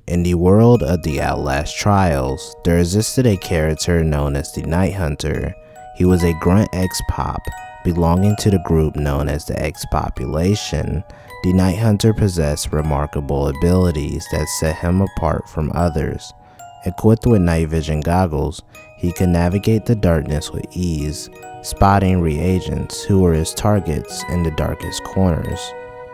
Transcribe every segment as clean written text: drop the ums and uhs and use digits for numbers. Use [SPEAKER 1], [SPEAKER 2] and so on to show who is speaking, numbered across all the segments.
[SPEAKER 1] In the world of the Outlast Trials, there existed a character known as the Night Hunter. He was a grunt ex-pop, belonging to the group known as the X-Population. The Night Hunter possessed remarkable abilities that set him apart from others. Equipped with night vision goggles, he could navigate the darkness with ease, spotting reagents who were his targets in the darkest corners.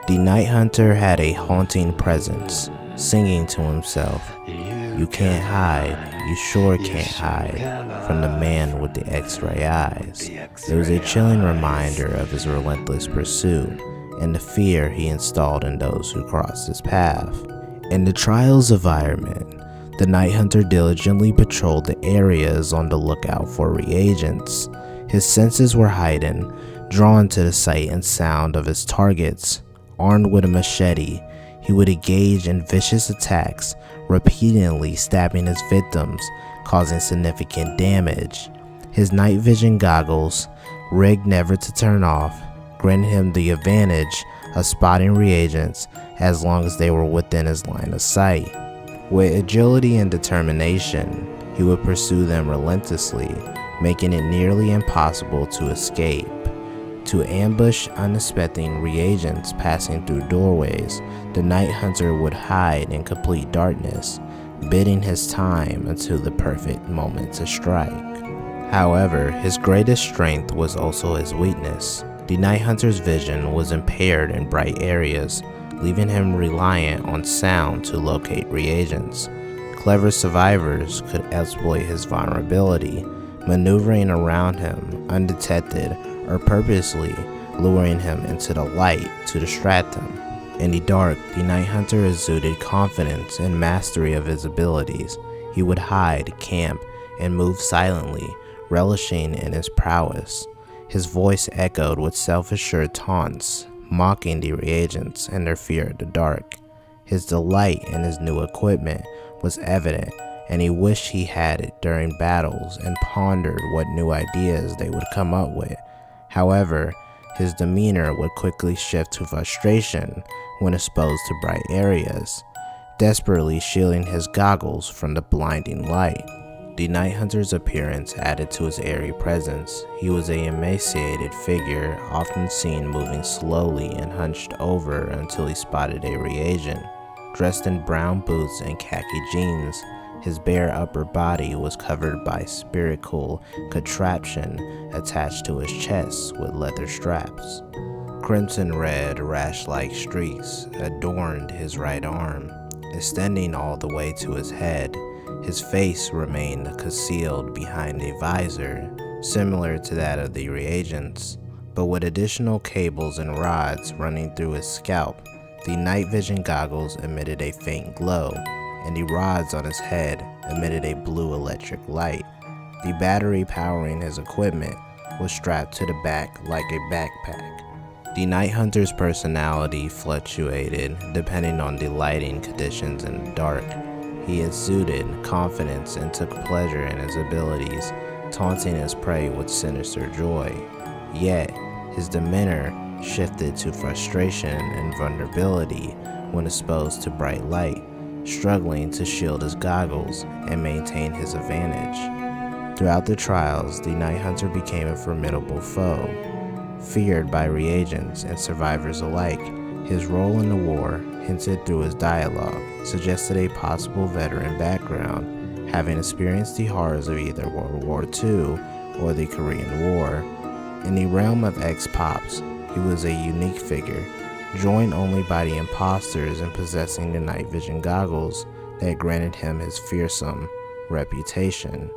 [SPEAKER 1] The Night Hunter had a haunting presence, singing to himself, "You can't hide, you sure can't hide," from the man with the X-ray eyes. It was a chilling reminder of his relentless pursuit and the fear he installed in those who crossed his path. In the Trials environment, the Night Hunter diligently patrolled the areas on the lookout for reagents. His senses were heightened, drawn to the sight and sound of his targets. Armed with a machete, he would engage in vicious attacks, repeatedly stabbing his victims, causing significant damage. His night vision goggles, rigged never to turn off, granted him the advantage of spotting reagents as long as they were within his line of sight. With agility and determination, he would pursue them relentlessly, making it nearly impossible to escape. To ambush unsuspecting reagents passing through doorways, the Night Hunter would hide in complete darkness, biding his time until the perfect moment to strike. However, his greatest strength was also his weakness. The Night Hunter's vision was impaired in bright areas, leaving him reliant on sound to locate reagents. Clever survivors could exploit his vulnerability, maneuvering around him undetected or purposely luring him into the light to distract him. In the dark, the Night Hunter exuded confidence and mastery of his abilities. He would hide, camp, and move silently, relishing in his prowess. His voice echoed with self-assured taunts, mocking the reagents and their fear of the dark. His delight in his new equipment was evident, and he wished he had it during battles and pondered what new ideas they would come up with. However, his demeanor would quickly shift to frustration when exposed to bright areas, desperately shielding his goggles from the blinding light. The Night Hunter's appearance added to his airy presence. He was an emaciated figure, often seen moving slowly and hunched over until he spotted a reagent. Dressed in brown boots and khaki jeans, his bare upper body was covered by spherical contraption attached to his chest with leather straps. Crimson red rash-like streaks adorned his right arm, extending all the way to his head. His face remained concealed behind a visor, similar to that of the reagents, but with additional cables and rods running through his scalp. The night vision goggles emitted a faint glow, and the rods on his head emitted a blue electric light. The battery powering his equipment was strapped to the back like a backpack. The Night Hunter's personality fluctuated depending on the lighting conditions in the dark. He exuded confidence and took pleasure in his abilities, taunting his prey with sinister joy. Yet, his demeanor shifted to frustration and vulnerability when exposed to bright light, struggling to shield his goggles and maintain his advantage. Throughout the trials, the Night Hunter became a formidable foe, feared by reagents and survivors alike. His role in the war, hinted through his dialogue, suggested a possible veteran background, having experienced the horrors of either World War II or the Korean War. In the realm of ex-pops, he was a unique figure, joined only by the imposters in possessing the night vision goggles that granted him his fearsome reputation.